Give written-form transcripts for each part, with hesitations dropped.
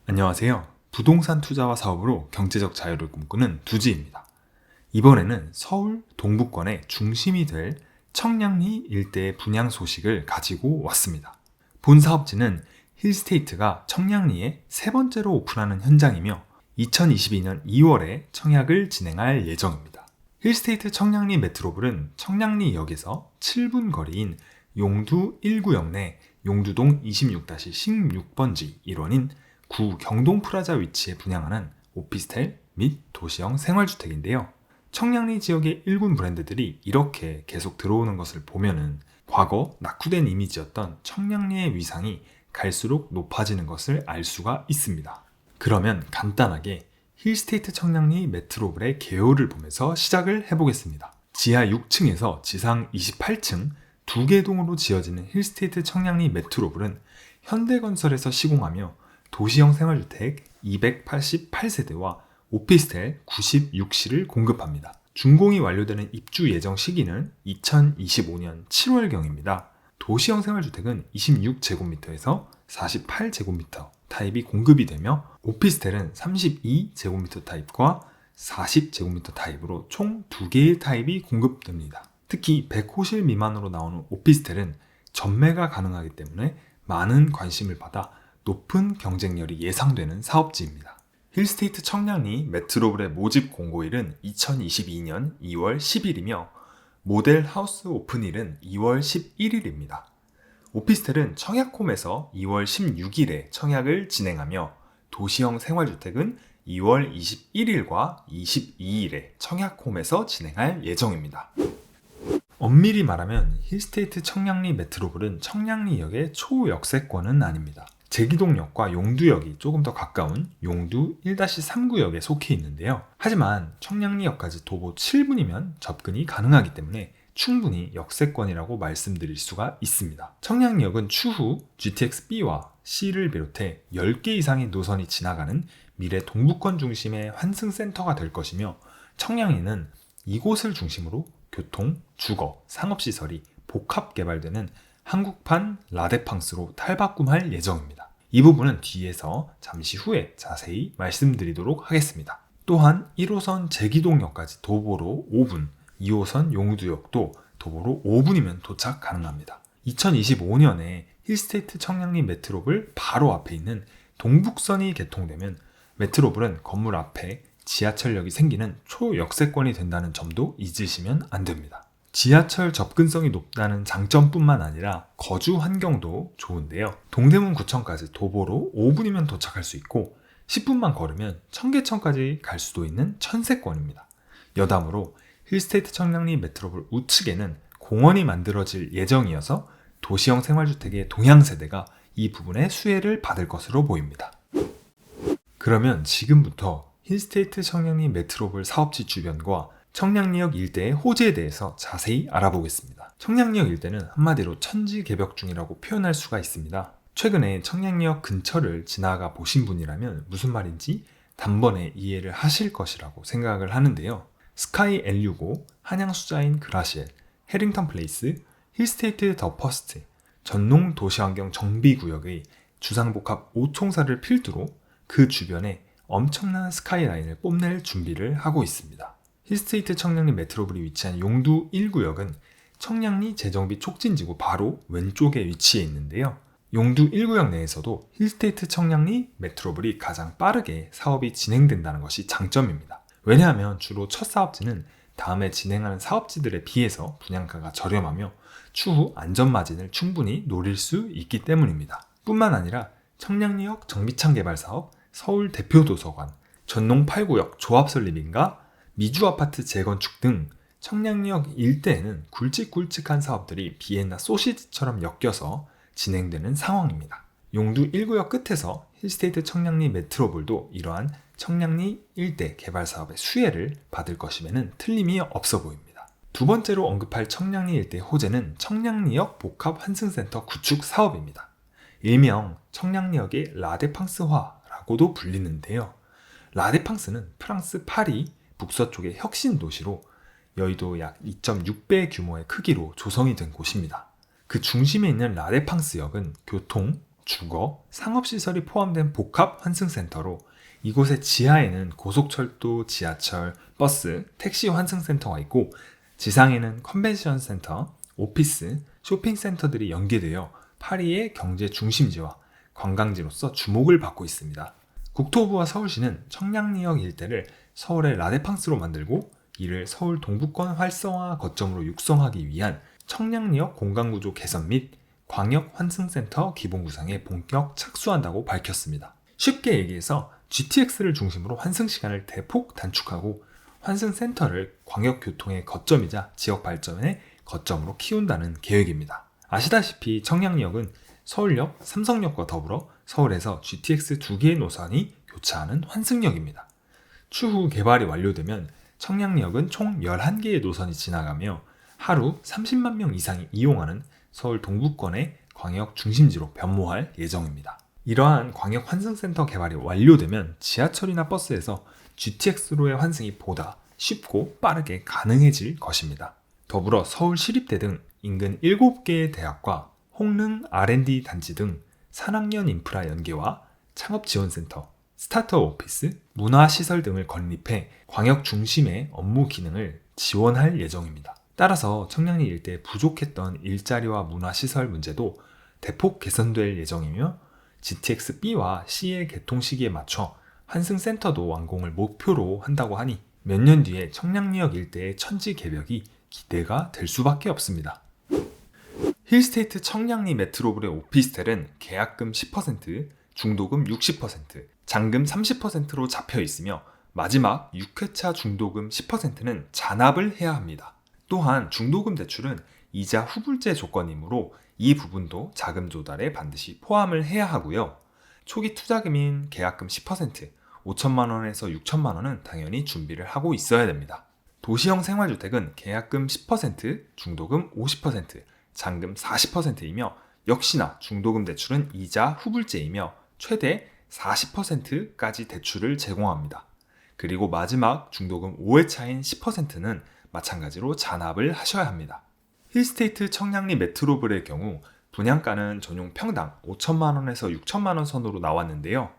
안녕하세요. 부동산 투자와 사업으로 경제적 자유를 꿈꾸는 두지입니다. 이번에는 서울 동부권의 중심이 될 청량리 일대의 분양 소식을 가지고 왔습니다. 본 사업지는 힐스테이트가 청량리에 세 번째로 오픈하는 현장이며 2022년 2월에 청약을 진행할 예정입니다. 힐스테이트 청량리 메트로블은 청량리역에서 7분 거리인 용두 1구역 내 용두동 26-16번지 일원인 구 경동프라자 위치에 분양하는 오피스텔 및 도시형 생활주택인데요. 청량리 지역의 일군 브랜드들이 이렇게 계속 들어오는 것을 보면은 과거 낙후된 이미지였던 청량리의 위상이 갈수록 높아지는 것을 알 수가 있습니다. 그러면 간단하게 힐스테이트 청량리 메트로블의 개요를 보면서 시작을 해보겠습니다. 지하 6층에서 지상 28층 두 개 동으로 지어지는 힐스테이트 청량리 메트로블은 현대건설에서 시공하며 도시형 생활주택 288세대와 오피스텔 96시를 공급합니다. 준공이 완료되는 입주 예정 시기는 2025년 7월경입니다. 도시형 생활주택은 26제곱미터에서 48제곱미터 타입이 공급이 되며 오피스텔은 32제곱미터 타입과 40제곱미터 타입으로 총 2개의 타입이 공급됩니다. 특히 100호실 미만으로 나오는 오피스텔은 전매가 가능하기 때문에 많은 관심을 받아 높은 경쟁률이 예상되는 사업지입니다. 힐스테이트 청량리 메트로블의 모집 공고일은 2022년 2월 10일이며 모델 하우스 오픈일은 2월 11일입니다. 오피스텔은 청약홈에서 2월 16일에 청약을 진행하며 도시형 생활주택은 2월 21일과 22일에 청약홈에서 진행할 예정입니다. 엄밀히 말하면 힐스테이트 청량리 메트로블은 청량리역의 초역세권은 아닙니다. 제기동역과 용두역이 조금 더 가까운 용두 1-3구역에 속해 있는데요. 하지만 청량리역까지 도보 7분이면 접근이 가능하기 때문에 충분히 역세권이라고 말씀드릴 수가 있습니다. 청량리역은 추후 GTX-B와 C를 비롯해 10개 이상의 노선이 지나가는 미래 동부권 중심의 환승센터가 될 것이며 청량리는 이곳을 중심으로 교통, 주거, 상업시설이 복합 개발되는 한국판 라데팡스로 탈바꿈할 예정입니다. 이 부분은 뒤에서 잠시 후에 자세히 말씀드리도록 하겠습니다. 또한 1호선 제기동역까지 도보로 5분, 2호선 용두역도 도보로 5분이면 도착 가능합니다. 2025년에 힐스테이트 청량리 메트로블 바로 앞에 있는 동북선이 개통되면 메트로블은 건물 앞에 지하철역이 생기는 초역세권이 된다는 점도 잊으시면 안 됩니다. 지하철 접근성이 높다는 장점뿐만 아니라 거주 환경도 좋은데요. 동대문 구청까지 도보로 5분이면 도착할 수 있고 10분만 걸으면 청계천까지 갈 수도 있는 천세권입니다. 여담으로 힐스테이트 청량리 메트로블 우측에는 공원이 만들어질 예정이어서 도시형 생활주택의 동향세대가 이 부분의 수혜를 받을 것으로 보입니다. 그러면 지금부터 힐스테이트 청량리 메트로블 사업지 주변과 청량리역 일대의 호재에 대해서 자세히 알아보겠습니다. 청량리역 일대는 한마디로 천지개벽중이라고 표현할 수가 있습니다. 최근에 청량리역 근처를 지나가 보신 분이라면 무슨 말인지 단번에 이해를 하실 것이라고 생각을 하는데요. 스카이 L65, 한양수자인 그라시엘, 해링턴 플레이스, 힐스테이트 더 퍼스트, 전농 도시환경 정비구역의 주상복합 5총사를 필두로 그 주변에 엄청난 스카이라인을 뽐낼 준비를 하고 있습니다. 힐스테이트 청량리 메트로블이 위치한 용두 1구역은 청량리 재정비 촉진지구 바로 왼쪽에 위치해 있는데요. 용두 1구역 내에서도 힐스테이트 청량리 메트로블이 가장 빠르게 사업이 진행된다는 것이 장점입니다. 왜냐하면 주로 첫 사업지는 다음에 진행하는 사업지들에 비해서 분양가가 저렴하며 추후 안전마진을 충분히 노릴 수 있기 때문입니다. 뿐만 아니라 청량리역 정비창 개발 사업, 서울 대표도서관, 전농 8구역 조합설립인가 미주아파트 재건축 등 청량리역 일대에는 굵직굵직한 사업들이 비엔나 소시지처럼 엮여서 진행되는 상황입니다. 용두 1구역 끝에서 힐스테이트 청량리 메트로블도 이러한 청량리 일대 개발 사업의 수혜를 받을 것임에는 틀림이 없어 보입니다. 두 번째로 언급할 청량리 일대 호재는 청량리역 복합 환승센터 구축 사업입니다. 일명 청량리역의 라데팡스화라고도 불리는데요. 라데팡스는 프랑스 파리 북서쪽의 혁신 도시로 여의도 약 2.6배 규모의 크기로 조성이 된 곳입니다. 그 중심에 있는 라데팡스역은 교통, 주거, 상업시설이 포함된 복합 환승센터로 이곳의 지하에는 고속철도, 지하철, 버스, 택시 환승센터가 있고 지상에는 컨벤션 센터, 오피스, 쇼핑센터들이 연계되어 파리의 경제 중심지와 관광지로서 주목을 받고 있습니다. 국토부와 서울시는 청량리역 일대를 서울의 라데팡스로 만들고 이를 서울 동부권 활성화 거점으로 육성하기 위한 청량리역 공간구조 개선 및 광역 환승센터 기본 구상에 본격 착수한다고 밝혔습니다. 쉽게 얘기해서 GTX를 중심으로 환승 시간을 대폭 단축하고 환승센터를 광역교통의 거점이자 지역 발전의 거점으로 키운다는 계획입니다. 아시다시피 청량리역은 서울역, 삼성역과 더불어 서울에서 GTX 2개의 노선이 교차하는 환승역입니다. 추후 개발이 완료되면 청량리역은 총 11개의 노선이 지나가며 하루 30만 명 이상이 이용하는 서울 동부권의 광역 중심지로 변모할 예정입니다. 이러한 광역 환승센터 개발이 완료되면 지하철이나 버스에서 GTX로의 환승이 보다 쉽고 빠르게 가능해질 것입니다. 더불어 서울시립대 등 인근 7개의 대학과 홍릉 R&D 단지 등 산학연 인프라 연계와 창업지원센터, 스타트업 오피스, 문화시설 등을 건립해 광역 중심의 업무 기능을 지원할 예정입니다. 따라서 청량리 일대에 부족했던 일자리와 문화시설 문제도 대폭 개선될 예정이며 GTX-B와 C의 개통 시기에 맞춰 환승센터도 완공을 목표로 한다고 하니 몇 년 뒤에 청량리역 일대의 천지 개벽이 기대가 될 수밖에 없습니다. 힐스테이트 청량리 메트로폴의 오피스텔은 계약금 10%, 중도금 60%, 잔금 30%로 잡혀 있으며 마지막 6회차 중도금 10%는 잔압을 해야 합니다. 또한 중도금 대출은 이자 후불제 조건이므로 이 부분도 자금 조달에 반드시 포함을 해야 하고요. 초기 투자금인 계약금 10%, 5천만 원에서 6천만 원은 당연히 준비를 하고 있어야 됩니다. 도시형 생활주택은 계약금 10%, 중도금 50%, 잔금 40%이며 역시나 중도금 대출은 이자 후불제이며 최대 40%까지 대출을 제공합니다. 그리고 마지막 중도금 5회차인 10%는 마찬가지로 잔압을 하셔야 합니다. 힐스테이트 청량리 메트로폴의 경우 분양가는 전용 평당 5천만 원에서 6천만 원 선으로 나왔는데요.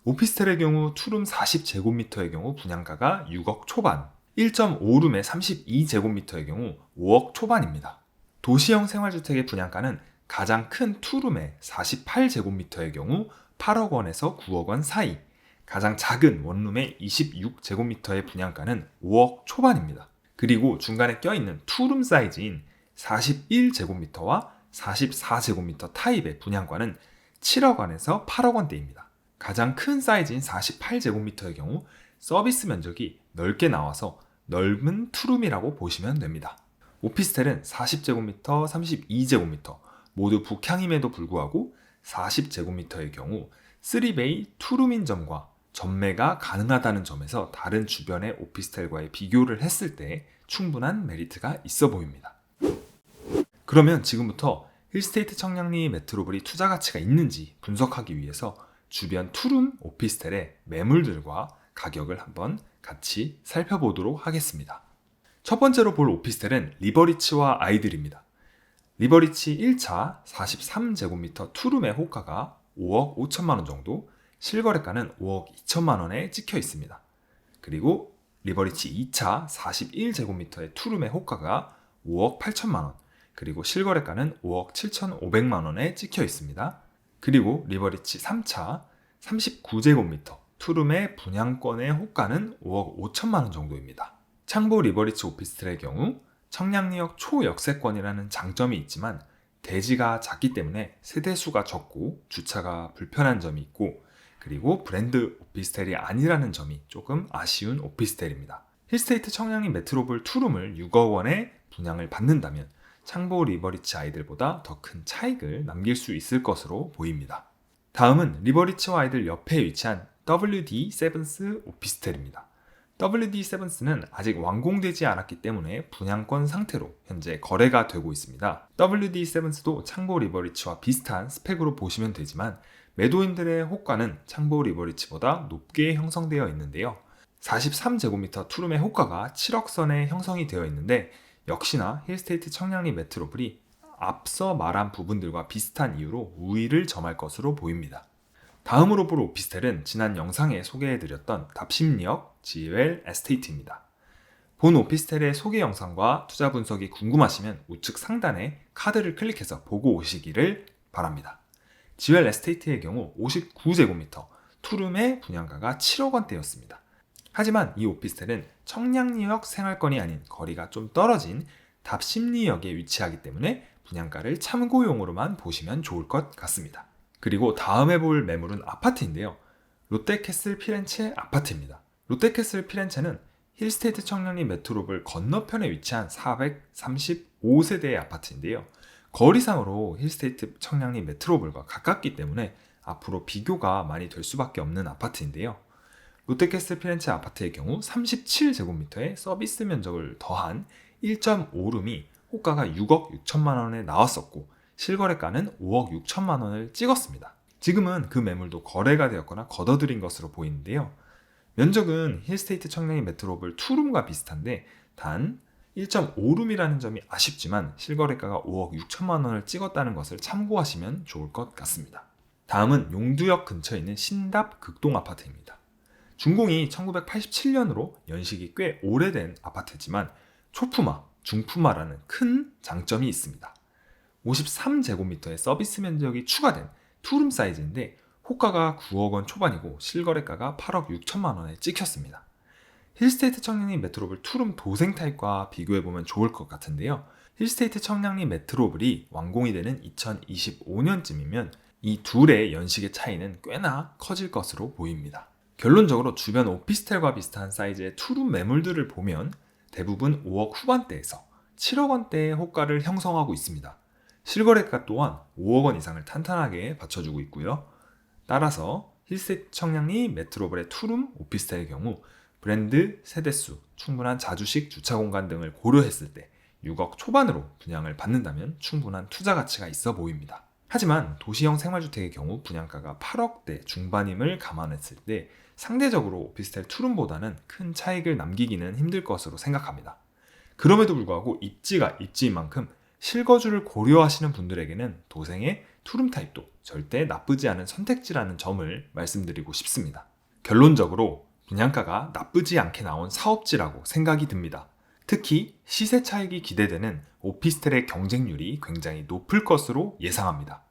오피스텔의 경우 투룸 40제곱미터의 경우 분양가가 6억 초반, 1.5룸의 32제곱미터의 경우 5억 초반입니다. 도시형 생활주택의 분양가는 가장 큰 투룸의 48제곱미터의 경우 8억 원에서 9억 원 사이, 가장 작은 원룸의 26제곱미터의 분양가는 5억 초반입니다. 그리고 중간에 껴있는 투룸 사이즈인 41제곱미터와 44제곱미터 타입의 분양가는 7억 원에서 8억 원대입니다. 가장 큰 사이즈인 48제곱미터의 경우 서비스 면적이 넓게 나와서 넓은 투룸이라고 보시면 됩니다. 오피스텔은 40제곱미터, 32제곱미터 모두 북향임에도 불구하고 40제곱미터의 경우 3베이 투룸인 점과 전매가 가능하다는 점에서 다른 주변의 오피스텔과의 비교를 했을 때 충분한 메리트가 있어 보입니다. 그러면 지금부터 힐스테이트 청량리 메트로폴이 투자 가치가 있는지 분석하기 위해서 주변 투룸 오피스텔의 매물들과 가격을 한번 같이 살펴보도록 하겠습니다. 첫 번째로 볼 오피스텔은 리버리치와 아이들입니다. 리버리치 1차 43제곱미터 투룸의 호가가 5억 5천만 원 정도, 실거래가는 5억 2천만 원에 찍혀 있습니다. 그리고 리버리치 2차 41제곱미터의 투룸의 호가가 5억 8천만 원, 그리고 실거래가는 5억 7,500만 원에 찍혀 있습니다. 그리고 리버리치 3차 39제곱미터 투룸의 분양권의 호가는 5억 5천만 원 정도입니다. 창보 리버리치 오피스텔의 경우 청량리역 초역세권이라는 장점이 있지만 대지가 작기 때문에 세대수가 적고 주차가 불편한 점이 있고, 그리고 브랜드 오피스텔이 아니라는 점이 조금 아쉬운 오피스텔입니다. 힐스테이트 청량리 메트로폴 투룸을 6억 원에 분양을 받는다면 창보 리버리치 아이들보다 더 큰 차익을 남길 수 있을 것으로 보입니다. 다음은 리버리치와 아이들 옆에 위치한 WD 세븐스 오피스텔입니다. WD 세븐스는 아직 완공되지 않았기 때문에 분양권 상태로 현재 거래가 되고 있습니다. WD 세븐스도 창보 리버리치와 비슷한 스펙으로 보시면 되지만 매도인들의 호가는 창보 리버리치보다 높게 형성되어 있는데요. 43제곱미터 투룸의 호가가 7억 선에 형성이 되어 있는데 역시나 힐스테이트 청량리 메트로폴이 앞서 말한 부분들과 비슷한 이유로 우위를 점할 것으로 보입니다. 다음으로 볼 오피스텔은 지난 영상에 소개해드렸던 답심리역 GL 에스테이트입니다. 본 오피스텔의 소개 영상과 투자 분석이 궁금하시면 우측 상단에 카드를 클릭해서 보고 오시기를 바랍니다. GL 에스테이트의 경우 59제곱미터, 투룸의 분양가가 7억 원대였습니다. 하지만 이 오피스텔은 청량리역 생활권이 아닌 거리가 좀 떨어진 답심리역에 위치하기 때문에 분양가를 참고용으로만 보시면 좋을 것 같습니다. 그리고 다음에 볼 매물은 아파트인데요. 롯데캐슬 피렌체 아파트입니다. 롯데캐슬 피렌체는 힐스테이트 청량리 메트로볼 건너편에 위치한 435세대의 아파트인데요. 거리상으로 힐스테이트 청량리 메트로볼과 가깝기 때문에 앞으로 비교가 많이 될 수밖에 없는 아파트인데요. 롯데캐슬 피렌체 아파트의 경우 37제곱미터의 서비스 면적을 더한 1.5룸이 호가가 6억 6천만 원에 나왔었고 실거래가는 5억 6천만 원을 찍었습니다. 지금은 그 매물도 거래가 되었거나 걷어들인 것으로 보이는데요. 면적은 힐스테이트 청량리 메트로볼 2룸과 비슷한데 단 1.5룸이라는 점이 아쉽지만 실거래가가 5억 6천만 원을 찍었다는 것을 참고하시면 좋을 것 같습니다. 다음은 용두역 근처에 있는 신답 극동 아파트입니다. 준공이 1987년으로 연식이 꽤 오래된 아파트지만 초품화, 중품화라는 큰 장점이 있습니다. 53제곱미터의 서비스 면적이 추가된 투룸 사이즈인데 호가가 9억 원 초반이고 실거래가가 8억 6천만 원에 찍혔습니다. 힐스테이트 청량리 메트로볼 투룸 도생 타입과 비교해보면 좋을 것 같은데요. 힐스테이트 청량리 메트로볼이 완공이 되는 2025년쯤이면 이 둘의 연식의 차이는 꽤나 커질 것으로 보입니다. 결론적으로 주변 오피스텔과 비슷한 사이즈의 투룸 매물들을 보면 대부분 5억 후반대에서 7억 원대의 호가를 형성하고 있습니다. 실거래가 또한 5억 원 이상을 탄탄하게 받쳐주고 있고요. 따라서 힐스테이트 청량리 메트로볼의 투룸 오피스텔의 경우 브랜드, 세대수, 충분한 자주식 주차 공간 등을 고려했을 때 6억 초반으로 분양을 받는다면 충분한 투자 가치가 있어 보입니다. 하지만 도시형 생활주택의 경우 분양가가 8억대 중반임을 감안했을 때 상대적으로 오피스텔 투룸보다는 큰 차익을 남기기는 힘들 것으로 생각합니다. 그럼에도 불구하고 입지가 입지인 만큼 실거주를 고려하시는 분들에게는 도생의 투룸 타입도 절대 나쁘지 않은 선택지라는 점을 말씀드리고 싶습니다. 결론적으로 분양가가 나쁘지 않게 나온 사업지라고 생각이 듭니다. 특히 시세 차익이 기대되는 오피스텔의 경쟁률이 굉장히 높을 것으로 예상합니다.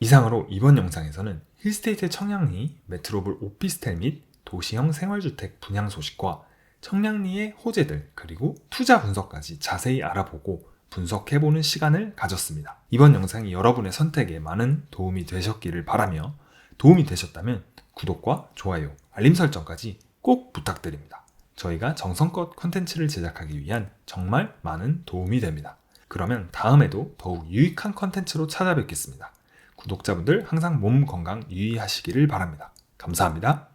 이상으로 이번 영상에서는 힐스테이트 청량리 메트로볼 오피스텔 및 도시형 생활주택 분양 소식과 청량리의 호재들 그리고 투자 분석까지 자세히 알아보고 분석해보는 시간을 가졌습니다. 이번 영상이 여러분의 선택에 많은 도움이 되셨기를 바라며 도움이 되셨다면 구독과 좋아요, 알림 설정까지 꼭 부탁드립니다. 저희가 정성껏 컨텐츠를 제작하기 위한 정말 많은 도움이 됩니다. 그러면 다음에도 더욱 유익한 컨텐츠로 찾아뵙겠습니다. 구독자분들 항상 몸 건강 유의하시기를 바랍니다. 감사합니다.